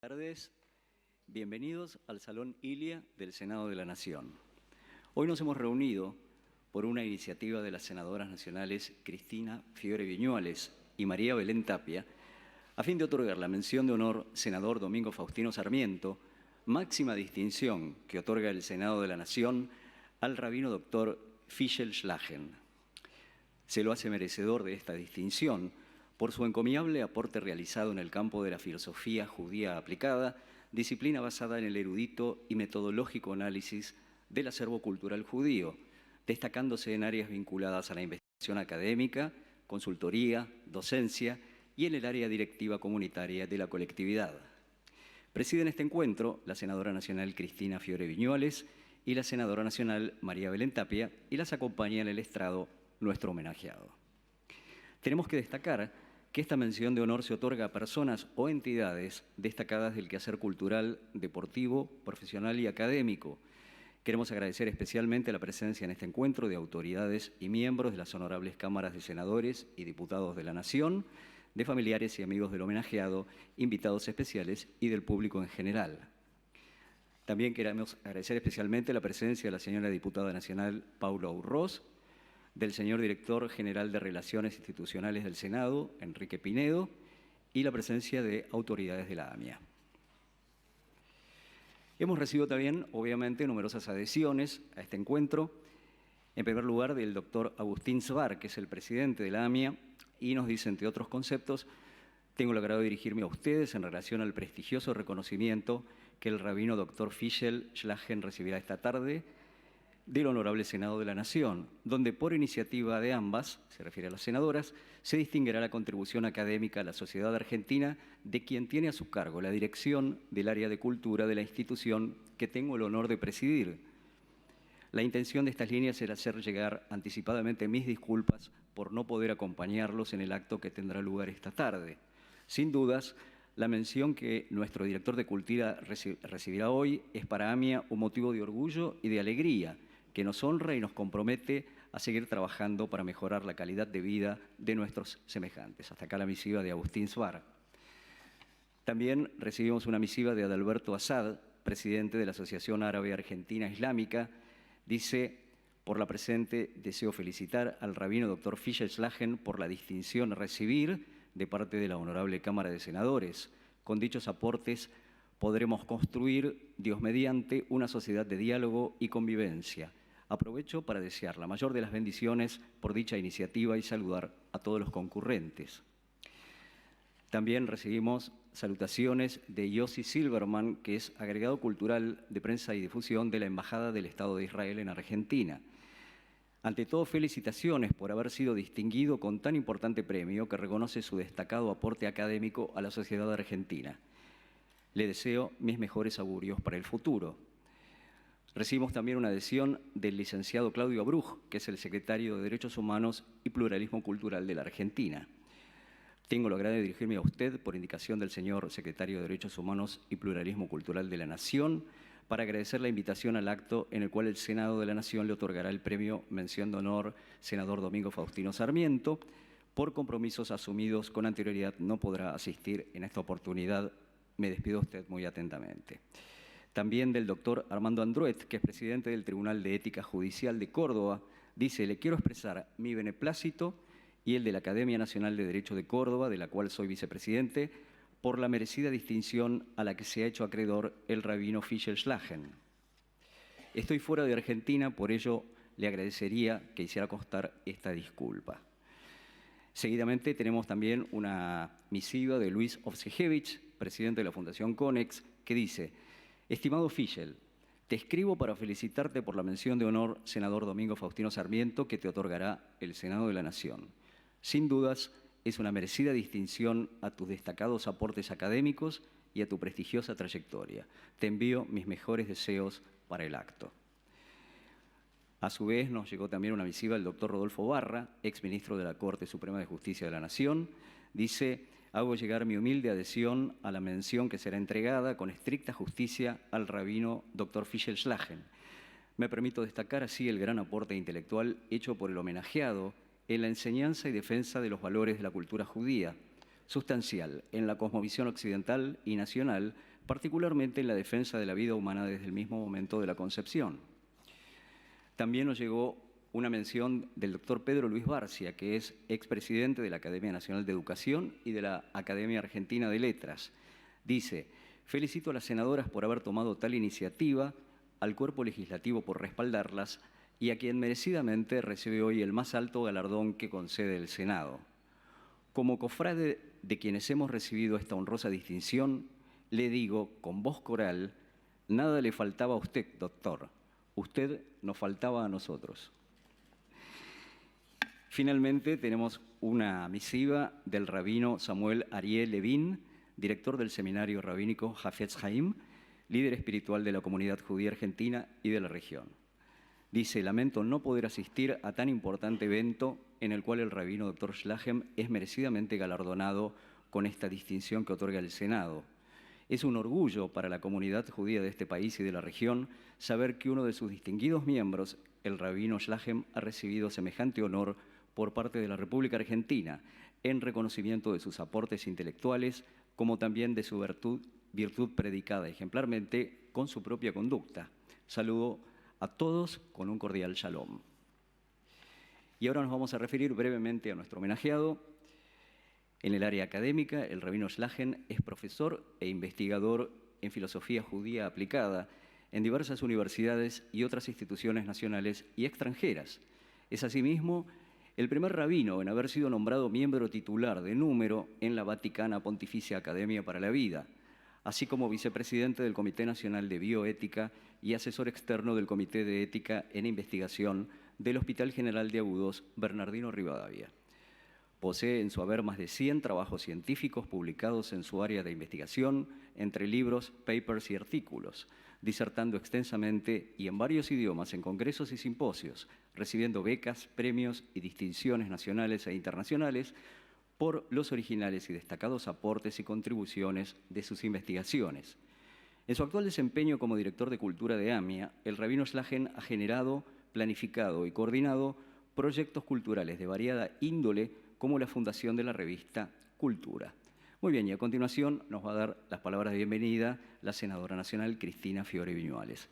Buenas tardes, bienvenidos al Salón Ilia del Senado de la Nación. Hoy nos hemos reunido por una iniciativa de las senadoras nacionales Cristina Fiore Viñuales y María Belén Tapia, a fin de otorgar la mención de honor senador Domingo Faustino Sarmiento, máxima distinción que otorga el Senado de la Nación al rabino doctor Fischel Schlagen. Se lo hace merecedor de esta distinción por su encomiable aporte realizado en el campo de la filosofía judía aplicada, disciplina basada en el erudito y metodológico análisis del acervo cultural judío, destacándose en áreas vinculadas a la investigación académica, consultoría, docencia y en el área directiva comunitaria de la colectividad. Presiden este encuentro la senadora nacional Cristina Fiore Viñuales y la senadora nacional María Belén Tapia, y las acompaña en el estrado nuestro homenajeado. Tenemos que destacar que esta mención de honor se otorga a personas o entidades destacadas del quehacer cultural, deportivo, profesional y académico. Queremos agradecer especialmente la presencia en este encuentro de autoridades y miembros de las honorables cámaras de senadores y diputados de la Nación, de familiares y amigos del homenajeado, invitados especiales y del público en general. También queremos agradecer especialmente la presencia de la señora diputada nacional Paula Urroz, del señor Director General de Relaciones Institucionales del Senado, Enrique Pinedo, y la presencia de autoridades de la AMIA. Hemos recibido también, obviamente, numerosas adhesiones a este encuentro. En primer lugar, del doctor Agustín Sbar, que es el presidente de la AMIA, y nos dice, entre otros conceptos: tengo el agrado de dirigirme a ustedes en relación al prestigioso reconocimiento que el rabino doctor Fischel Schlagen recibirá esta tarde del Honorable Senado de la Nación, donde por iniciativa de ambas, se refiere a las senadoras, se distinguirá la contribución académica a la sociedad argentina de quien tiene a su cargo la dirección del área de cultura de la institución que tengo el honor de presidir. La intención de estas líneas era hacer llegar anticipadamente mis disculpas por no poder acompañarlos en el acto que tendrá lugar esta tarde. Sin dudas, la mención que nuestro director de Cultura recibirá hoy es para AMIA un motivo de orgullo y de alegría, que nos honra y nos compromete a seguir trabajando para mejorar la calidad de vida de nuestros semejantes. Hasta acá la misiva de Agustín Sbar. También recibimos una misiva de Adalberto Assad, presidente de la Asociación Árabe Argentina Islámica. Dice: por la presente deseo felicitar al rabino doctor Fischel Schlagen por la distinción a recibir de parte de la Honorable Cámara de Senadores. Con dichos aportes podremos construir, Dios mediante, una sociedad de diálogo y convivencia. Aprovecho para desear la mayor de las bendiciones por dicha iniciativa y saludar a todos los concurrentes. También recibimos salutaciones de Yossi Silverman, que es agregado cultural de prensa y difusión de la Embajada del Estado de Israel en Argentina. Ante todo, felicitaciones por haber sido distinguido con tan importante premio que reconoce su destacado aporte académico a la sociedad argentina. Le deseo mis mejores augurios para el futuro. Recibimos también una adhesión del licenciado Claudio Bruj, que es el secretario de Derechos Humanos y Pluralismo Cultural de la Argentina. Tengo el agrado de dirigirme a usted por indicación del señor secretario de Derechos Humanos y Pluralismo Cultural de la Nación para agradecer la invitación al acto en el cual el Senado de la Nación le otorgará el premio Mención de Honor senador Domingo Faustino Sarmiento. Por compromisos asumidos con anterioridad no podrá asistir en esta oportunidad. Me despido de usted muy atentamente. También del doctor Armando Andruet, que es presidente del Tribunal de Ética Judicial de Córdoba. Dice: le quiero expresar mi beneplácito y el de la Academia Nacional de Derecho de Córdoba, de la cual soy vicepresidente, por la merecida distinción a la que se ha hecho acreedor el rabino Fischel Schlagen. Estoy fuera de Argentina, por ello le agradecería que hiciera constar esta disculpa. Seguidamente tenemos también una misiva de Luis Ovsejevich, presidente de la Fundación Conex, que dice: estimado Fischel, te escribo para felicitarte por la mención de honor senador Domingo Faustino Sarmiento que te otorgará el Senado de la Nación. Sin dudas, es una merecida distinción a tus destacados aportes académicos y a tu prestigiosa trayectoria. Te envío mis mejores deseos para el acto. A su vez, nos llegó también una misiva del doctor Rodolfo Barra, exministro de la Corte Suprema de Justicia de la Nación. Dice: hago llegar mi humilde adhesión a la mención que será entregada con estricta justicia al rabino doctor Fischel Schlagen. Me permito destacar así el gran aporte intelectual hecho por el homenajeado en la enseñanza y defensa de los valores de la cultura judía, sustancial en la cosmovisión occidental y nacional particularmente en la defensa de la vida humana desde el mismo momento de la concepción. También nos llegó una mención del doctor Pedro Luis Barcia, que es expresidente de la Academia Nacional de Educación y de la Academia Argentina de Letras. Dice: felicito a las senadoras por haber tomado tal iniciativa, al cuerpo legislativo por respaldarlas y a quien merecidamente recibe hoy el más alto galardón que concede el Senado. Como cofrade de quienes hemos recibido esta honrosa distinción, le digo con voz coral: nada le faltaba a usted, doctor. Usted nos faltaba a nosotros. Finalmente, tenemos una misiva del rabino Samuel Ariel Levin, director del Seminario Rabínico Hafetz Haim, líder espiritual de la comunidad judía argentina y de la región. Dice: lamento no poder asistir a tan importante evento en el cual el rabino Dr. Schlagem es merecidamente galardonado con esta distinción que otorga el Senado. Es un orgullo para la comunidad judía de este país y de la región saber que uno de sus distinguidos miembros, el rabino Schlagem, ha recibido semejante honor por parte de la República Argentina en reconocimiento de sus aportes intelectuales, como también de su virtud predicada ejemplarmente con su propia conducta. Saludo a todos con un cordial shalom. Y ahora nos vamos a referir brevemente a nuestro homenajeado. En el área académica, el rabino Schlagem es profesor e investigador en filosofía judía aplicada en diversas universidades y otras instituciones nacionales y extranjeras. Es asimismo el primer rabino en haber sido nombrado miembro titular de número en la Vaticana Pontificia Academia para la Vida, así como vicepresidente del Comité Nacional de Bioética y asesor externo del Comité de Ética en Investigación del Hospital General de Agudos Bernardino Rivadavia. Posee en su haber más de 100 trabajos científicos publicados en su área de investigación, entre libros, papers y artículos, disertando extensamente y en varios idiomas en congresos y simposios, recibiendo becas, premios y distinciones nacionales e internacionales por los originales y destacados aportes y contribuciones de sus investigaciones. En su actual desempeño como director de Cultura de AMIA, el rabino Schlagem ha generado, planificado y coordinado proyectos culturales de variada índole, como la fundación de la revista Cultura. Muy bien, y a continuación nos va a dar las palabras de bienvenida la senadora nacional Cristina Fiore Viñuales.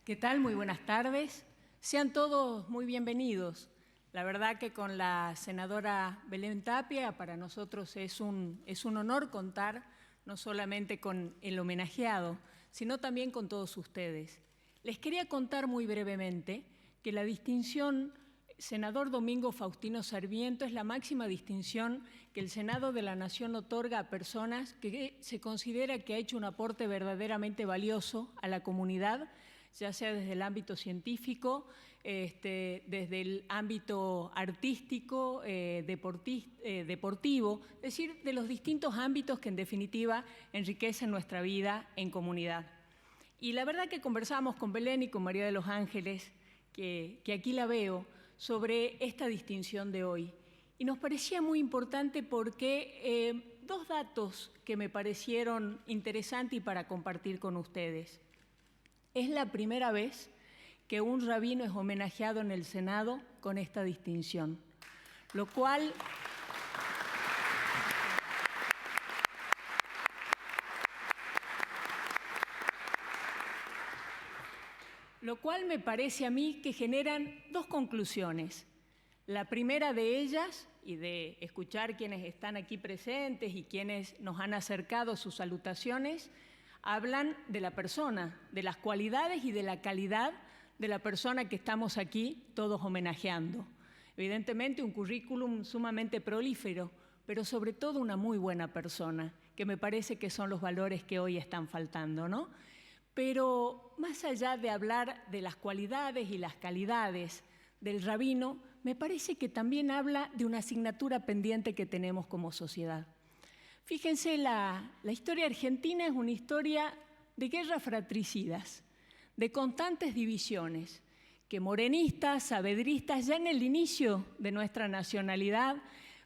¿Qué tal? Muy buenas tardes. Sean todos muy bienvenidos. La verdad que con la senadora Belén Tapia para nosotros es un honor contar no solamente con el homenajeado, sino también con todos ustedes. Les quería contar muy brevemente que la distinción Senador Domingo Faustino Sarmiento es la máxima distinción que el Senado de la Nación otorga a personas que se considera que ha hecho un aporte verdaderamente valioso a la comunidad, ya sea desde el ámbito científico, desde el ámbito artístico, deportivo, es decir, de los distintos ámbitos que en definitiva enriquecen nuestra vida en comunidad. Y la verdad que conversábamos con Belén y con María de los Ángeles, que aquí la veo, sobre esta distinción de hoy. Y nos parecía muy importante porque dos datos que me parecieron interesantes y para compartir con ustedes. Es la primera vez que un rabino es homenajeado en el Senado con esta distinción, lo cual me parece a mí que generan dos conclusiones. La primera de ellas, y de escuchar quienes están aquí presentes y quienes nos han acercado sus salutaciones, hablan de la persona, de las cualidades y de la calidad de la persona que estamos aquí todos homenajeando. Evidentemente un currículum sumamente prolífero, pero sobre todo una muy buena persona, que me parece que son los valores que hoy están faltando, ¿no? Pero más allá de hablar de las cualidades y las calidades del rabino, me parece que también habla de una asignatura pendiente que tenemos como sociedad. Fíjense, la historia argentina es una historia de guerras fratricidas, de constantes divisiones, que morenistas, saavedristas, ya en el inicio de nuestra nacionalidad,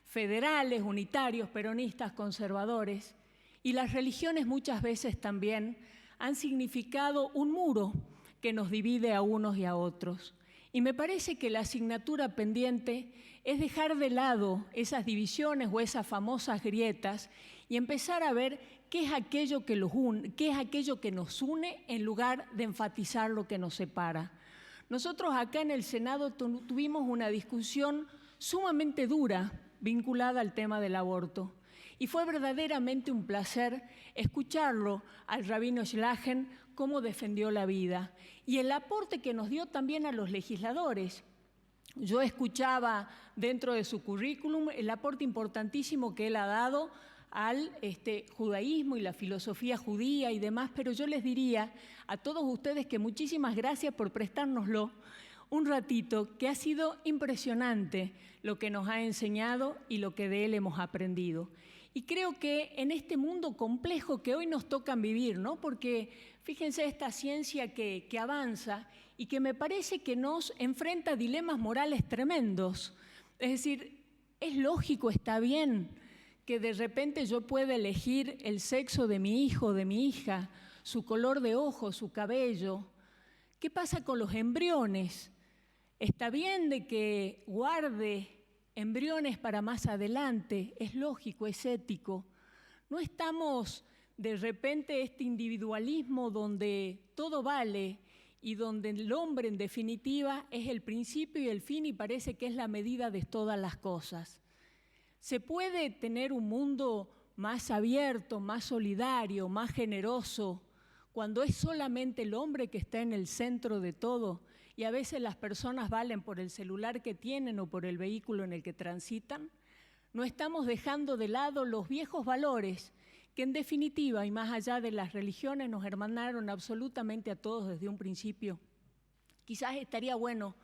federales, unitarios, peronistas, conservadores, y las religiones muchas veces también han significado un muro que nos divide a unos y a otros. Y me parece que la asignatura pendiente es dejar de lado esas divisiones o esas famosas grietas y empezar a ver qué es aquello que los une, qué es aquello que nos une en lugar de enfatizar lo que nos separa. Nosotros acá en el Senado tuvimos una discusión sumamente dura vinculada al tema del aborto. Y fue verdaderamente un placer escucharlo al rabino Schlagen, cómo defendió la vida y el aporte que nos dio también a los legisladores. Yo escuchaba dentro de su currículum el aporte importantísimo que él ha dado al judaísmo y la filosofía judía y demás, pero yo les diría a todos ustedes que muchísimas gracias por prestárnoslo un ratito, que ha sido impresionante lo que nos ha enseñado y lo que de él hemos aprendido. Y creo que en este mundo complejo que hoy nos toca vivir, ¿no? Porque fíjense esta ciencia que avanza y que me parece que nos enfrenta a dilemas morales tremendos. Es decir, es lógico, está bien que de repente yo pueda elegir el sexo de mi hijo, de mi hija, su color de ojos, su cabello. ¿Qué pasa con los embriones? Está bien de que guarde embriones para más adelante, es lógico, es ético. No estamos de repente este individualismo donde todo vale y donde el hombre en definitiva es el principio y el fin y parece que es la medida de todas las cosas. Se puede tener un mundo más abierto, más solidario, más generoso, cuando es solamente el hombre que está en el centro de todo y a veces las personas valen por el celular que tienen o por el vehículo en el que transitan. No estamos dejando de lado los viejos valores que en definitiva y más allá de las religiones nos hermanaron absolutamente a todos desde un principio. Quizás estaría bueno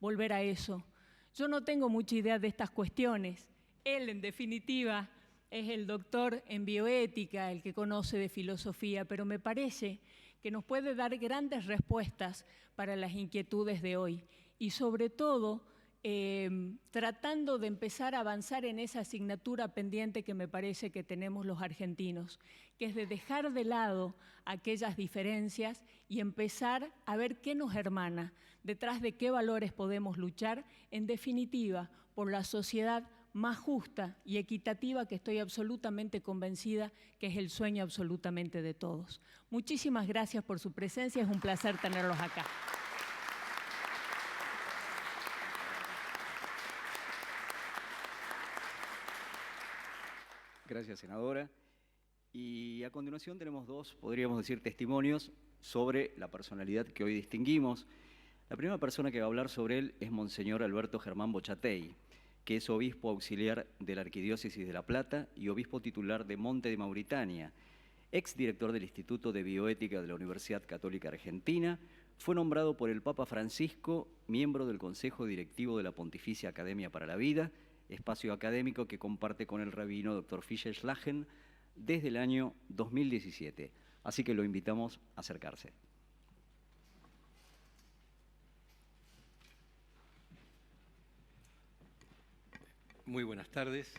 volver a eso. Yo no tengo mucha idea de estas cuestiones. Él, en definitiva, es el doctor en bioética, el que conoce de filosofía, pero me parece que nos puede dar grandes respuestas para las inquietudes de hoy y sobre todo tratando de empezar a avanzar en esa asignatura pendiente que me parece que tenemos los argentinos, que es de dejar de lado aquellas diferencias y empezar a ver qué nos hermana, detrás de qué valores podemos luchar, en definitiva, por la sociedad más justa y equitativa que estoy absolutamente convencida que es el sueño absolutamente de todos. Muchísimas gracias por su presencia, es un placer tenerlos acá. Gracias, senadora. Y a continuación tenemos dos, podríamos decir, testimonios sobre la personalidad que hoy distinguimos. La primera persona que va a hablar sobre él es Monseñor Alberto Germán Bochatey, que es obispo auxiliar de la Arquidiócesis de La Plata y obispo titular de Monte de Mauritania, exdirector del Instituto de Bioética de la Universidad Católica Argentina, fue nombrado por el Papa Francisco miembro del Consejo Directivo de la Pontificia Academia para la Vida, espacio académico que comparte con el rabino Dr. Fischer Schlagen desde el año 2017. Así que lo invitamos a acercarse. Muy buenas tardes.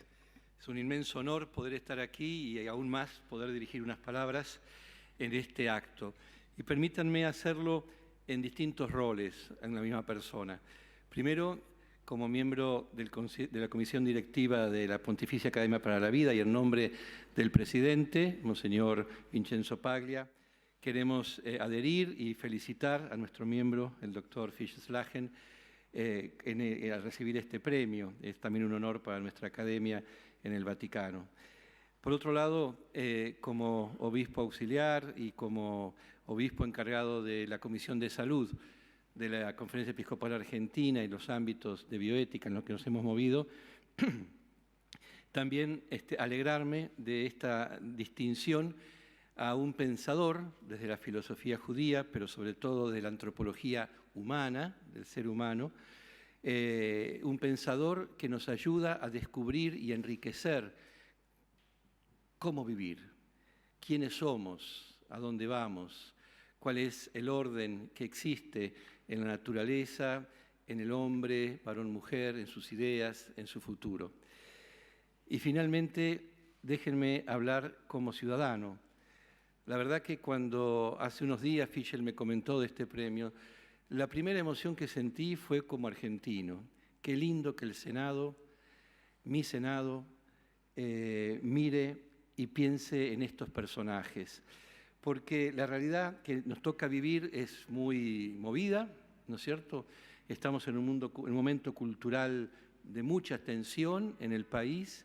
Es un inmenso honor poder estar aquí y aún más poder dirigir unas palabras en este acto. Y permítanme hacerlo en distintos roles en la misma persona. Primero, como miembro de la Comisión Directiva de la Pontificia Academia para la Vida y en nombre del presidente, Monseñor Vincenzo Paglia, queremos adherir y felicitar a nuestro miembro, el doctor Fischer Schlagen, al recibir este premio. Es también un honor para nuestra academia en el Vaticano. Por otro lado, como obispo auxiliar y como obispo encargado de la Comisión de Salud de la Conferencia Episcopal Argentina y los ámbitos de bioética en los que nos hemos movido, también alegrarme de esta distinción a un pensador desde la filosofía judía, pero sobre todo de la antropología humana, del ser humano, un pensador que nos ayuda a descubrir y enriquecer cómo vivir, quiénes somos, a dónde vamos, cuál es el orden que existe en la naturaleza, en el hombre, varón-mujer, en sus ideas, en su futuro. Y finalmente, déjenme hablar como ciudadano. La verdad que cuando hace unos días Fischer me comentó de este premio, la primera emoción que sentí fue como argentino. Qué lindo que el Senado, mi Senado, mire y piense en estos personajes, porque la realidad que nos toca vivir es muy movida, ¿no es cierto? Estamos en un momento cultural de mucha tensión en el país.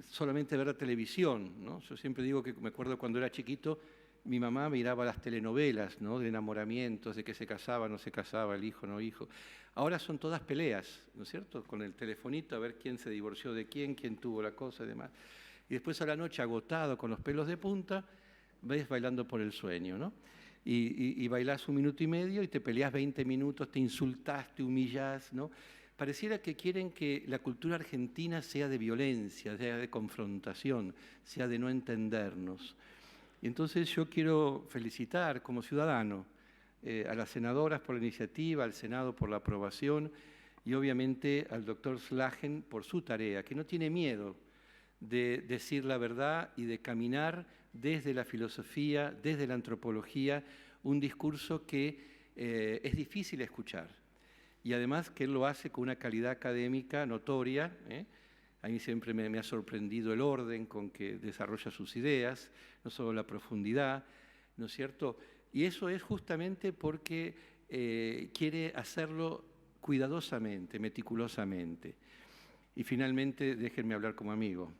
Solamente ver la televisión, ¿no? Yo siempre digo que me acuerdo cuando era chiquito, mi mamá miraba las telenovelas, ¿no? De enamoramientos, de que se casaba, no se casaba, el hijo, no hijo. Ahora son todas peleas, ¿no es cierto? Con el telefonito a ver quién se divorció de quién tuvo la cosa y demás. Y después a la noche, agotado, con los pelos de punta, ves Bailando por el Sueño, ¿no? Y bailás 1 minuto y medio y te peleás 20 minutos, te insultás, te humillás, ¿no? Pareciera que quieren que la cultura argentina sea de violencia, sea de confrontación, sea de no entendernos. Y entonces yo quiero felicitar como ciudadano a las senadoras por la iniciativa, al Senado por la aprobación y obviamente al doctor Slagen por su tarea, que no tiene miedo de decir la verdad y de caminar desde la filosofía, desde la antropología, un discurso que es difícil escuchar. Y además que él lo hace con una calidad académica notoria. A mí siempre me ha sorprendido el orden con que desarrolla sus ideas, no solo la profundidad, ¿no es cierto? Y eso es justamente porque quiere hacerlo cuidadosamente, meticulosamente. Y finalmente, déjenme hablar como amigo.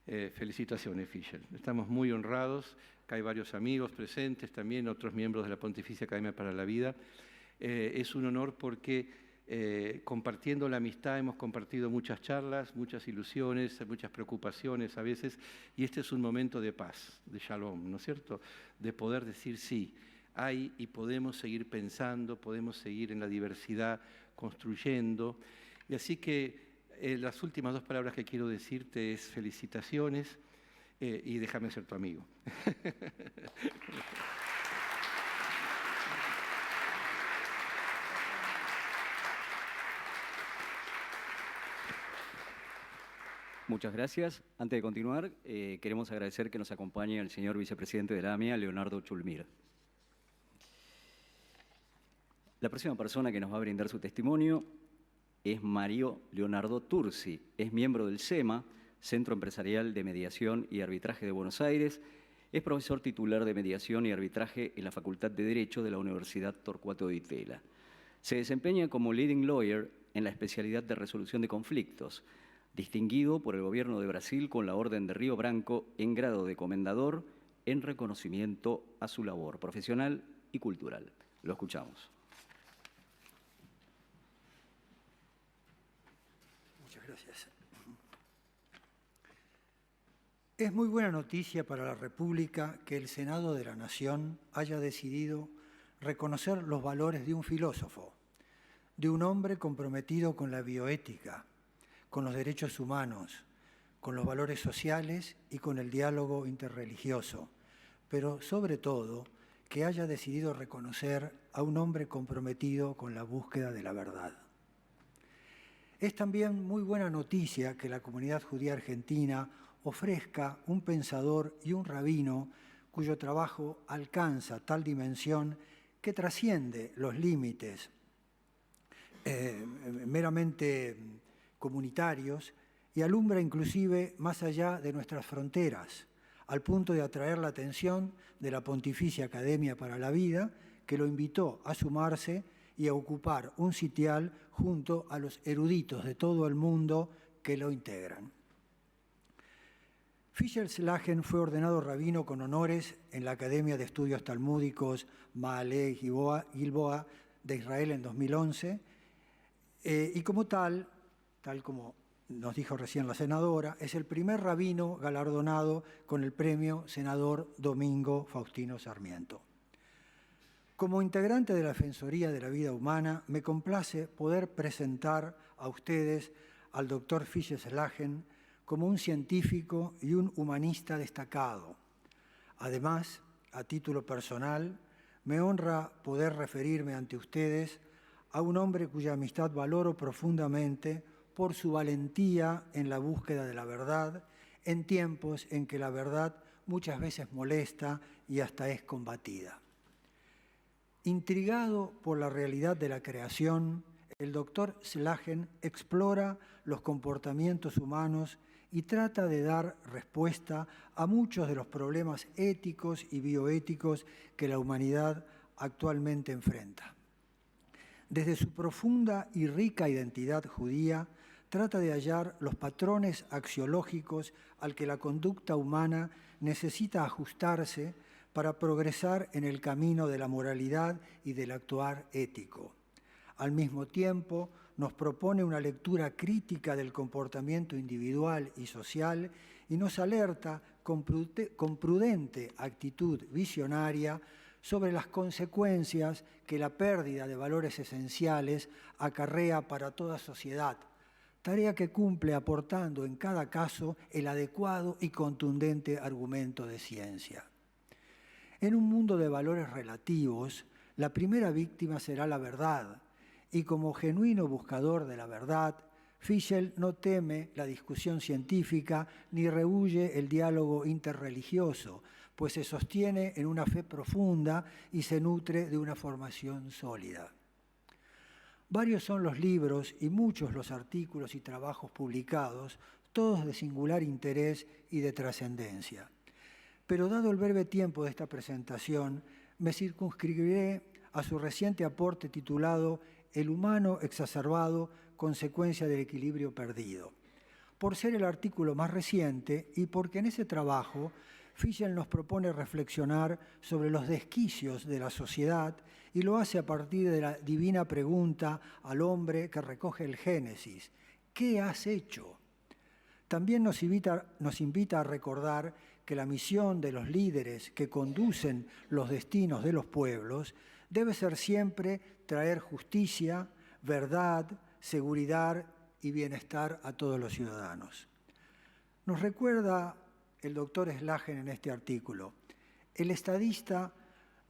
Felicitaciones, Fischel. Estamos muy honrados. Acá hay varios amigos presentes, también otros miembros de la Pontificia Academia para la Vida. Es un honor porque compartiendo la amistad hemos compartido muchas charlas, muchas ilusiones, muchas preocupaciones a veces, y este es un momento de paz, de shalom, ¿no es cierto? De poder decir sí, hay y podemos seguir pensando, podemos seguir en la diversidad construyendo. Y así que las últimas 2 palabras que quiero decirte es felicitaciones y déjame ser tu amigo. Muchas gracias. Antes de continuar, queremos agradecer que nos acompañe el señor vicepresidente de la AMIA, Leonardo Chulmir. La próxima persona que nos va a brindar su testimonio es Mario Leonardo Tursi. Es miembro del CEMA, Centro Empresarial de Mediación y Arbitraje de Buenos Aires. Es profesor titular de Mediación y Arbitraje en la Facultad de Derecho de la Universidad Torcuato Di Tella. Se desempeña como leading lawyer en la especialidad de resolución de conflictos, distinguido por el Gobierno de Brasil con la Orden de Río Branco en grado de comendador en reconocimiento a su labor profesional y cultural. Lo escuchamos. Muchas gracias. Es muy buena noticia para la República que el Senado de la Nación haya decidido reconocer los valores de un filósofo, de un hombre comprometido con la bioética, con los derechos humanos, con los valores sociales y con el diálogo interreligioso, pero sobre todo que haya decidido reconocer a un hombre comprometido con la búsqueda de la verdad. Es también muy buena noticia que la comunidad judía argentina ofrezca un pensador y un rabino cuyo trabajo alcanza tal dimensión que trasciende los límites meramente comunitarios y alumbra inclusive más allá de nuestras fronteras, al punto de atraer la atención de la Pontificia Academia para la Vida, que lo invitó a sumarse y a ocupar un sitial junto a los eruditos de todo el mundo que lo integran. Fischel Slagen fue ordenado rabino con honores en la Academia de Estudios Talmúdicos Maale Gilboa de Israel en 2011 y como tal como nos dijo recién la senadora, es el primer rabino galardonado con el premio Senador Domingo Faustino Sarmiento. Como integrante de la Defensoría de la Vida Humana, me complace poder presentar a ustedes al doctor Fischel Slagen como un científico y un humanista destacado. Además, a título personal, me honra poder referirme ante ustedes a un hombre cuya amistad valoro profundamente por su valentía en la búsqueda de la verdad, en tiempos en que la verdad muchas veces molesta y hasta es combatida. Intrigado por la realidad de la creación, el doctor Slagen explora los comportamientos humanos y trata de dar respuesta a muchos de los problemas éticos y bioéticos que la humanidad actualmente enfrenta. Desde su profunda y rica identidad judía, trata de hallar los patrones axiológicos al que la conducta humana necesita ajustarse para progresar en el camino de la moralidad y del actuar ético. Al mismo tiempo, nos propone una lectura crítica del comportamiento individual y social y nos alerta con prudente actitud visionaria sobre las consecuencias que la pérdida de valores esenciales acarrea para toda sociedad, tarea que cumple aportando en cada caso el adecuado y contundente argumento de ciencia. En un mundo de valores relativos, la primera víctima será la verdad, y como genuino buscador de la verdad, Fischel no teme la discusión científica ni rehúye el diálogo interreligioso, pues se sostiene en una fe profunda y se nutre de una formación sólida. Varios son los libros y muchos los artículos y trabajos publicados, todos de singular interés y de trascendencia. Pero dado el breve tiempo de esta presentación, me circunscribiré a su reciente aporte titulado El humano exacerbado, consecuencia del equilibrio perdido, por ser el artículo más reciente y porque en ese trabajo Fischel nos propone reflexionar sobre los desquicios de la sociedad y lo hace a partir de la divina pregunta al hombre que recoge el Génesis: ¿qué has hecho? También nos invita a recordar que la misión de los líderes que conducen los destinos de los pueblos debe ser siempre traer justicia, verdad, seguridad y bienestar a todos los ciudadanos. Nos recuerda el doctor Slagen en este artículo: el estadista,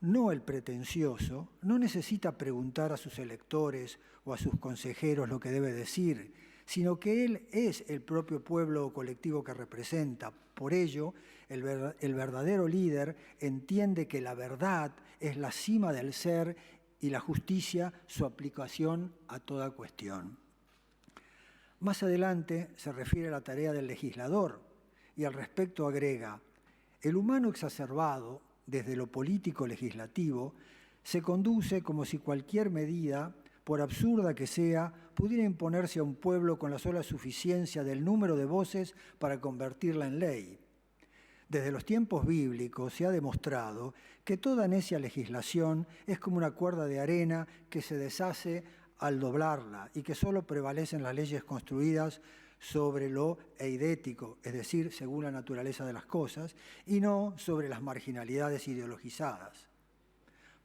no el pretencioso, no necesita preguntar a sus electores o a sus consejeros lo que debe decir, sino que él es el propio pueblo o colectivo que representa. Por ello, el verdadero líder entiende que la verdad es la cima del ser y la justicia su aplicación a toda cuestión. Más adelante se refiere a la tarea del legislador y al respecto agrega: el humano exacerbado, desde lo político legislativo, se conduce como si cualquier medida, por absurda que sea, pudiera imponerse a un pueblo con la sola suficiencia del número de voces para convertirla en ley. Desde los tiempos bíblicos se ha demostrado que toda necia legislación es como una cuerda de arena que se deshace al doblarla y que solo prevalecen las leyes construidas sobre lo eidético, es decir, según la naturaleza de las cosas, y no sobre las marginalidades ideologizadas.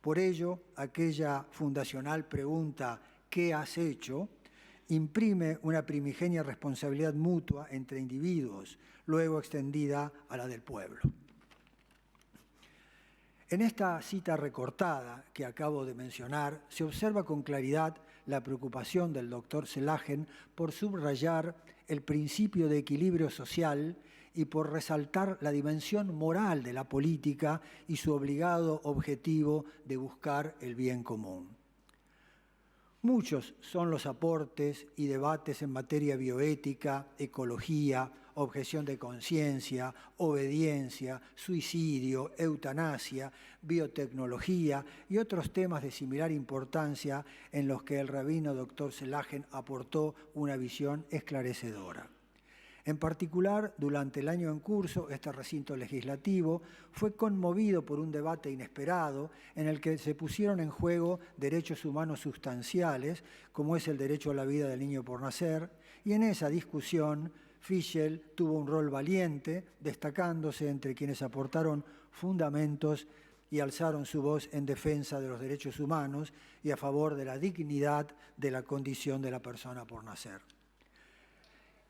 Por ello, aquella fundacional pregunta ¿qué has hecho?, imprime una primigenia responsabilidad mutua entre individuos, luego extendida a la del pueblo. En esta cita recortada que acabo de mencionar, se observa con claridad la preocupación del doctor Slagen por subrayar el principio de equilibrio social y por resaltar la dimensión moral de la política y su obligado objetivo de buscar el bien común. Muchos son los aportes y debates en materia bioética, ecología, objeción de conciencia, obediencia, suicidio, eutanasia, biotecnología y otros temas de similar importancia en los que el rabino Dr. Slagen aportó una visión esclarecedora. En particular, durante el año en curso, este recinto legislativo fue conmovido por un debate inesperado en el que se pusieron en juego derechos humanos sustanciales, como es el derecho a la vida del niño por nacer, y en esa discusión Fischel tuvo un rol valiente, destacándose entre quienes aportaron fundamentos y alzaron su voz en defensa de los derechos humanos y a favor de la dignidad de la condición de la persona por nacer.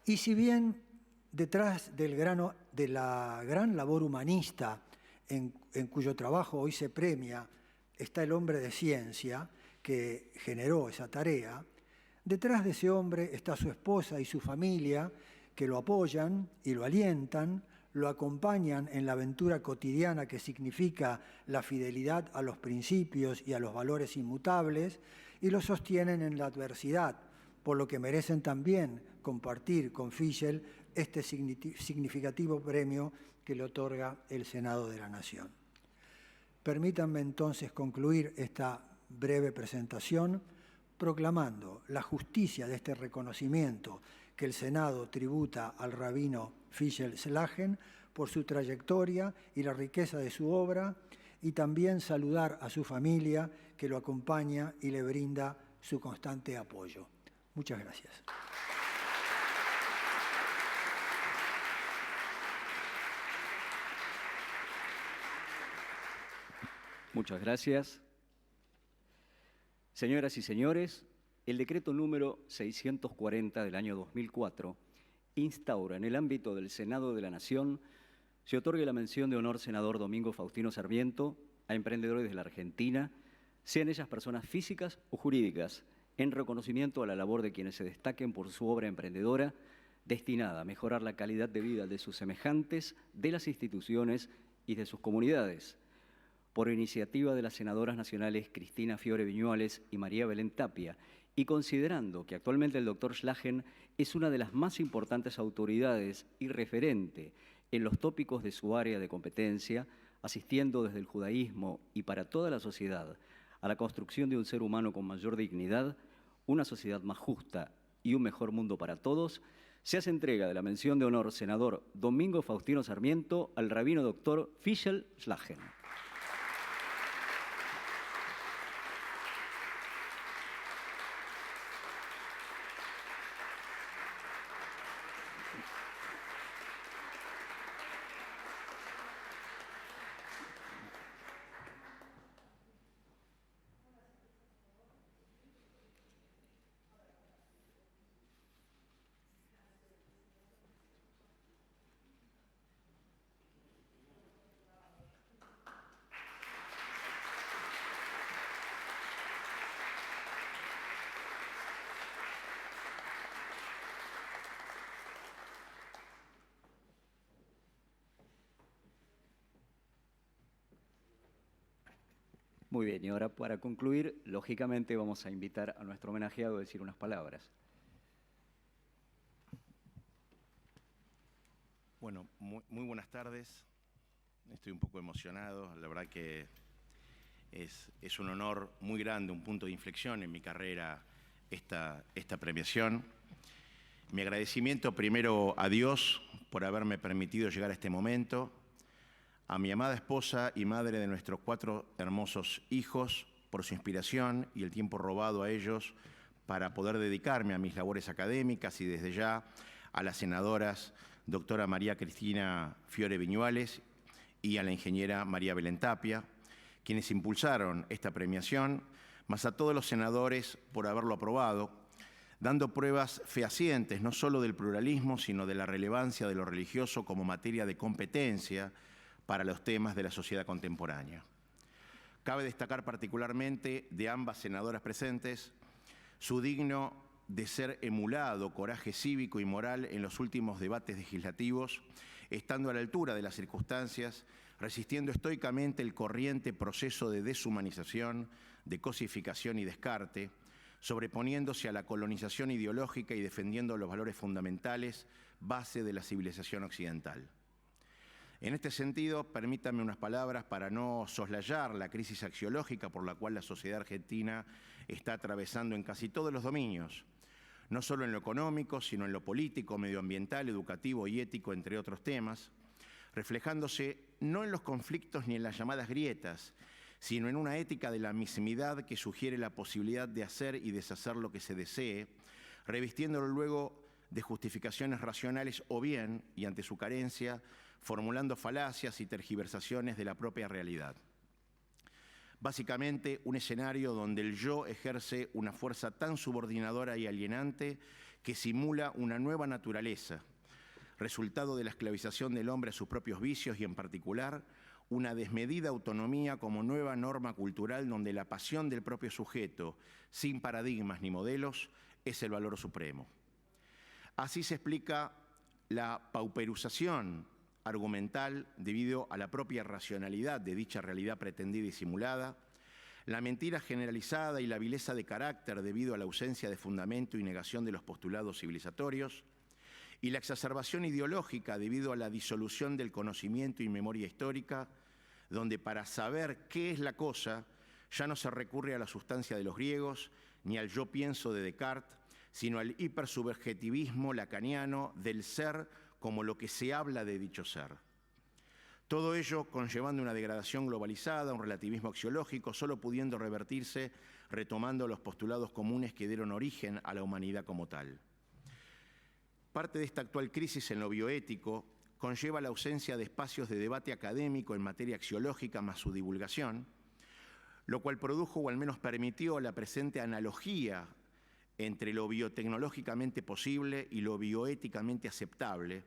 Y si bien detrás de la gran labor humanista en cuyo trabajo hoy se premia está el hombre de ciencia que generó esa tarea, detrás de ese hombre está su esposa y su familia que lo apoyan y lo alientan, lo acompañan en la aventura cotidiana que significa la fidelidad a los principios y a los valores inmutables y lo sostienen en la adversidad, por lo que merecen también compartir con Fischel este significativo premio que le otorga el Senado de la Nación. Permítanme entonces concluir esta breve presentación proclamando la justicia de este reconocimiento que el Senado tributa al rabino Fischel Slagen por su trayectoria y la riqueza de su obra, y también saludar a su familia que lo acompaña y le brinda su constante apoyo. Muchas gracias. Muchas gracias. Señoras y señores, el decreto número 640 del año 2004 instaura en el ámbito del Senado de la Nación se otorgue la mención de honor senador Domingo Faustino Sarmiento a emprendedores de la Argentina, sean ellas personas físicas o jurídicas, en reconocimiento a la labor de quienes se destaquen por su obra emprendedora destinada a mejorar la calidad de vida de sus semejantes, de las instituciones y de sus comunidades. Por iniciativa de las senadoras nacionales Cristina Fiore Viñuales y María Belén Tapia, y considerando que actualmente el doctor Slagen es una de las más importantes autoridades y referente en los tópicos de su área de competencia, asistiendo desde el judaísmo y para toda la sociedad a la construcción de un ser humano con mayor dignidad, una sociedad más justa y un mejor mundo para todos, se hace entrega de la mención de honor senador Domingo Faustino Sarmiento al rabino doctor Fischel Slagen. Muy bien, y ahora para concluir, lógicamente vamos a invitar a nuestro homenajeado a decir unas palabras. Bueno, muy buenas tardes. Estoy un poco emocionado. La verdad que es un honor muy grande, un punto de inflexión en mi carrera esta premiación. Mi agradecimiento primero a Dios por haberme permitido llegar a este momento, a mi amada esposa y madre de nuestros 4 hermosos hijos por su inspiración y el tiempo robado a ellos para poder dedicarme a mis labores académicas, y desde ya a las senadoras doctora María Cristina Fiore Viñuales y a la ingeniera María Belén Tapia, quienes impulsaron esta premiación, más a todos los senadores por haberlo aprobado, dando pruebas fehacientes no solo del pluralismo, sino de la relevancia de lo religioso como materia de competencia para los temas de la sociedad contemporánea. Cabe destacar particularmente de ambas senadoras presentes su digno de ser emulado coraje cívico y moral en los últimos debates legislativos, estando a la altura de las circunstancias, resistiendo estoicamente el corriente proceso de deshumanización, de cosificación y descarte, sobreponiéndose a la colonización ideológica y defendiendo los valores fundamentales, base de la civilización occidental. En este sentido, permítanme unas palabras para no soslayar la crisis axiológica por la cual la sociedad argentina está atravesando en casi todos los dominios, no solo en lo económico, sino en lo político, medioambiental, educativo y ético, entre otros temas, reflejándose no en los conflictos ni en las llamadas grietas, sino en una ética de la mismidad que sugiere la posibilidad de hacer y deshacer lo que se desee, revistiéndolo luego de justificaciones racionales o bien, y ante su carencia, formulando falacias y tergiversaciones de la propia realidad. Básicamente, un escenario donde el yo ejerce una fuerza tan subordinadora y alienante que simula una nueva naturaleza, resultado de la esclavización del hombre a sus propios vicios y, en particular, una desmedida autonomía como nueva norma cultural donde la pasión del propio sujeto, sin paradigmas ni modelos, es el valor supremo. Así se explica la pauperización argumental debido a la propia racionalidad de dicha realidad pretendida y simulada, la mentira generalizada y la vileza de carácter debido a la ausencia de fundamento y negación de los postulados civilizatorios, y la exacerbación ideológica debido a la disolución del conocimiento y memoria histórica, donde para saber qué es la cosa ya no se recurre a la sustancia de los griegos ni al yo pienso de Descartes, sino al hipersubjetivismo lacaniano del ser como lo que se habla de dicho ser. Todo ello conllevando una degradación globalizada, un relativismo axiológico, solo pudiendo revertirse retomando los postulados comunes que dieron origen a la humanidad como tal. Parte de esta actual crisis en lo bioético conlleva la ausencia de espacios de debate académico en materia axiológica más su divulgación, lo cual produjo o al menos permitió la presente analogía entre lo biotecnológicamente posible y lo bioéticamente aceptable,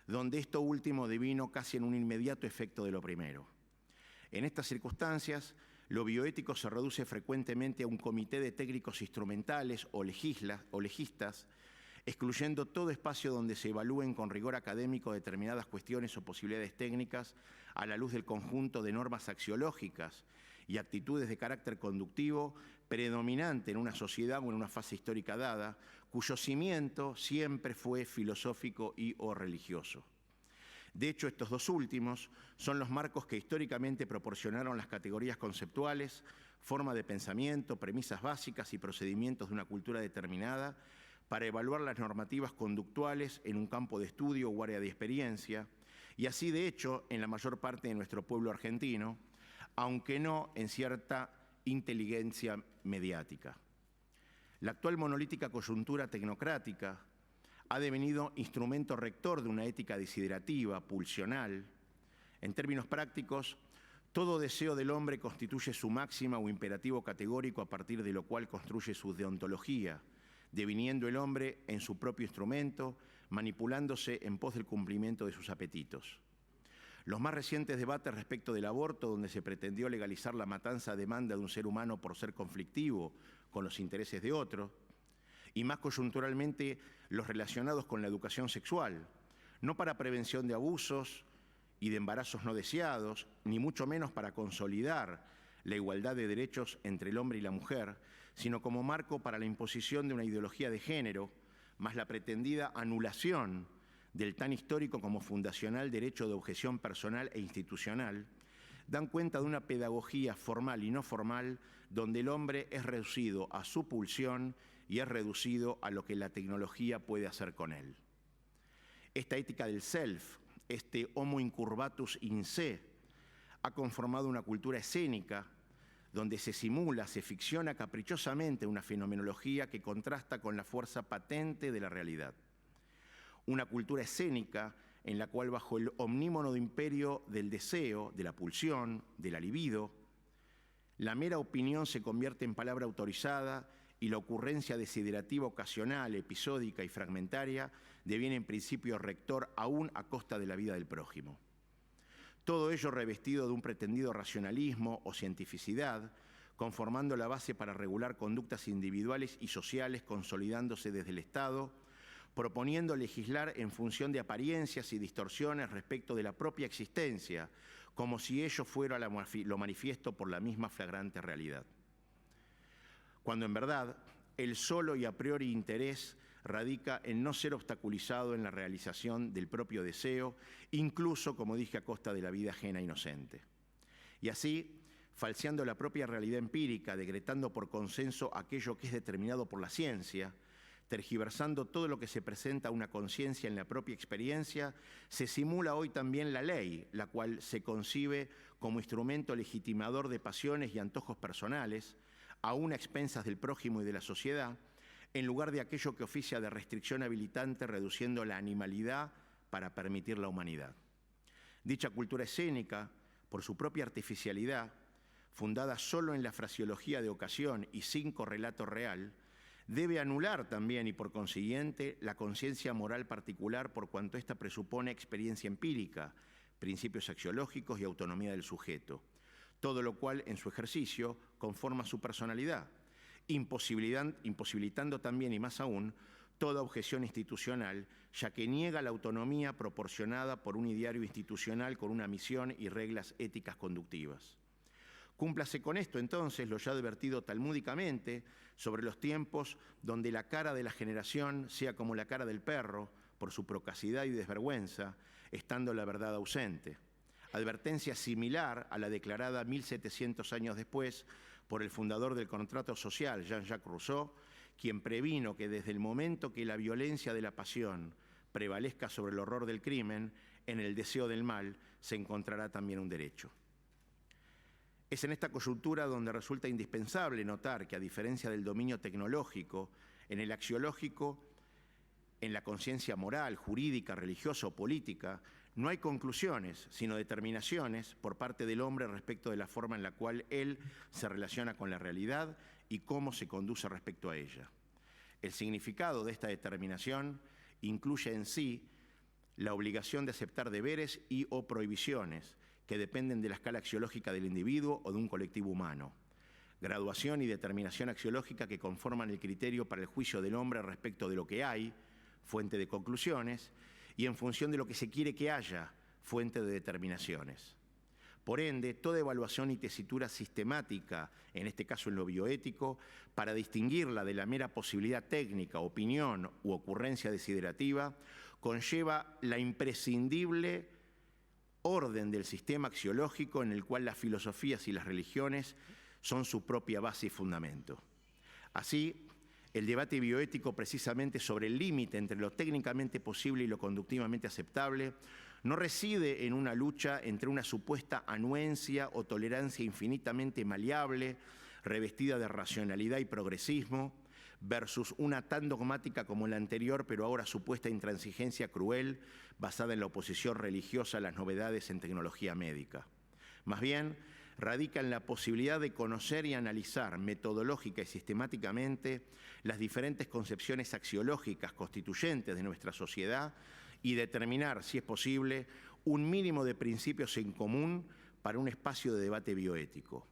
donde esto último devino casi en un inmediato efecto de lo primero. En estas circunstancias, lo bioético se reduce frecuentemente a un comité de técnicos instrumentales o legistas, excluyendo todo espacio donde se evalúen con rigor académico determinadas cuestiones o posibilidades técnicas a la luz del conjunto de normas axiológicas y actitudes de carácter conductivo predominante en una sociedad o en una fase histórica dada, cuyo cimiento siempre fue filosófico y o religioso. De hecho, estos dos últimos son los marcos que históricamente proporcionaron las categorías conceptuales, forma de pensamiento, premisas básicas y procedimientos de una cultura determinada para evaluar las normativas conductuales en un campo de estudio o área de experiencia, y así, de hecho, en la mayor parte de nuestro pueblo argentino, aunque no en cierta inteligencia mediática. La actual monolítica coyuntura tecnocrática ha devenido instrumento rector de una ética desiderativa, pulsional. En términos prácticos, todo deseo del hombre constituye su máxima o imperativo categórico a partir de lo cual construye su deontología, deviniendo el hombre en su propio instrumento, manipulándose en pos del cumplimiento de sus apetitos. Los más recientes debates respecto del aborto, donde se pretendió legalizar la matanza a demanda de un ser humano por ser conflictivo con los intereses de otro, y más coyunturalmente los relacionados con la educación sexual, no para prevención de abusos y de embarazos no deseados, ni mucho menos para consolidar la igualdad de derechos entre el hombre y la mujer, sino como marco para la imposición de una ideología de género, más la pretendida anulación del tan histórico como fundacional derecho de objeción personal e institucional, dan cuenta de una pedagogía formal y no formal donde el hombre es reducido a su pulsión y es reducido a lo que la tecnología puede hacer con él. Esta ética del self, este homo incurvatus in se, ha conformado una cultura escénica donde se simula, se ficciona caprichosamente una fenomenología que contrasta con la fuerza patente de la realidad. Una cultura escénica en la cual bajo el omnímono imperio del deseo, de la pulsión, de la libido, la mera opinión se convierte en palabra autorizada y la ocurrencia desiderativa ocasional, episódica y fragmentaria deviene en principio rector aún a costa de la vida del prójimo. Todo ello revestido de un pretendido racionalismo o cientificidad, conformando la base para regular conductas individuales y sociales, consolidándose desde el Estado, proponiendo legislar en función de apariencias y distorsiones respecto de la propia existencia, como si ello fuera lo manifiesto por la misma flagrante realidad. Cuando en verdad el solo y a priori interés radica en no ser obstaculizado en la realización del propio deseo, incluso, como dije, a costa de la vida ajena inocente. Y así, falseando la propia realidad empírica, decretando por consenso aquello que es determinado por la ciencia, tergiversando todo lo que se presenta a una conciencia en la propia experiencia, se simula hoy también la ley, la cual se concibe como instrumento legitimador de pasiones y antojos personales, aún a expensas del prójimo y de la sociedad, en lugar de aquello que oficia de restricción habilitante, reduciendo la animalidad para permitir la humanidad. Dicha cultura escénica, por su propia artificialidad, fundada solo en la fraseología de ocasión y sin correlato real, debe anular también y por consiguiente la conciencia moral particular por cuanto ésta presupone experiencia empírica, principios axiológicos y autonomía del sujeto, todo lo cual en su ejercicio conforma su personalidad, imposibilitando también y más aún toda objeción institucional, ya que niega la autonomía proporcionada por un ideario institucional con una misión y reglas éticas conductivas. Cúmplase con esto, entonces, lo ya advertido talmúdicamente sobre los tiempos donde la cara de la generación sea como la cara del perro, por su procacidad y desvergüenza, estando la verdad ausente. Advertencia similar a la declarada 1700 años después por el fundador del contrato social, Jean-Jacques Rousseau, quien previno que desde el momento que la violencia de la pasión prevalezca sobre el horror del crimen, en el deseo del mal se encontrará también un derecho. Es en esta coyuntura donde resulta indispensable notar que, a diferencia del dominio tecnológico, en el axiológico, en la conciencia moral, jurídica, religiosa o política, no hay conclusiones, sino determinaciones por parte del hombre respecto de la forma en la cual él se relaciona con la realidad y cómo se conduce respecto a ella. El significado de esta determinación incluye en sí la obligación de aceptar deberes y o prohibiciones que dependen de la escala axiológica del individuo o de un colectivo humano. Graduación y determinación axiológica que conforman el criterio para el juicio del hombre respecto de lo que hay, fuente de conclusiones, y en función de lo que se quiere que haya, fuente de determinaciones. Por ende, toda evaluación y tesitura sistemática, en este caso en lo bioético, para distinguirla de la mera posibilidad técnica, opinión u ocurrencia desiderativa, conlleva la imprescindible orden del sistema axiológico en el cual las filosofías y las religiones son su propia base y fundamento. Así, el debate bioético precisamente sobre el límite entre lo técnicamente posible y lo conductivamente aceptable no reside en una lucha entre una supuesta anuencia o tolerancia infinitamente maleable, revestida de racionalidad y progresismo, versus una tan dogmática como la anterior, pero ahora supuesta intransigencia cruel, basada en la oposición religiosa a las novedades en tecnología médica. Más bien, radica en la posibilidad de conocer y analizar metodológica y sistemáticamente las diferentes concepciones axiológicas constituyentes de nuestra sociedad y determinar, si es posible, un mínimo de principios en común para un espacio de debate bioético.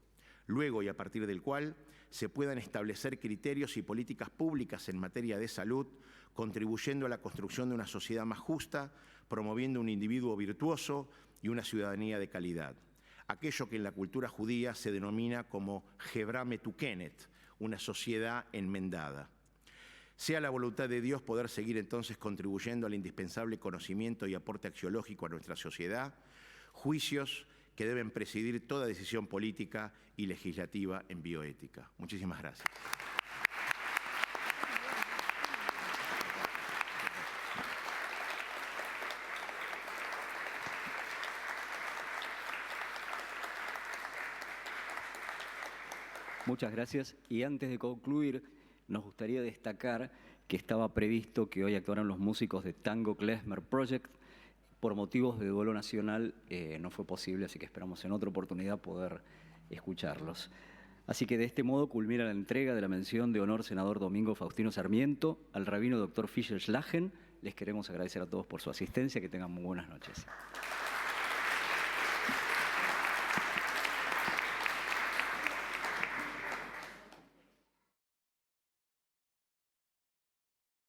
Luego, y a partir del cual, se puedan establecer criterios y políticas públicas en materia de salud, contribuyendo a la construcción de una sociedad más justa, promoviendo un individuo virtuoso y una ciudadanía de calidad. Aquello que en la cultura judía se denomina como Hebra Metukenet, una sociedad enmendada. Sea la voluntad de Dios poder seguir entonces contribuyendo al indispensable conocimiento y aporte axiológico a nuestra sociedad, juicios que deben presidir toda decisión política y legislativa en bioética. Muchísimas gracias. Muchas gracias. Y antes de concluir, nos gustaría destacar que estaba previsto que hoy actuaran los músicos de Tango Klezmer Project. Por motivos de duelo nacional no fue posible, así que esperamos en otra oportunidad poder escucharlos. Así que de este modo culmina la entrega de la mención de honor senador Domingo Faustino Sarmiento al rabino Dr. Fischer Schlagen. Les queremos agradecer a todos por su asistencia. Que tengan muy buenas noches.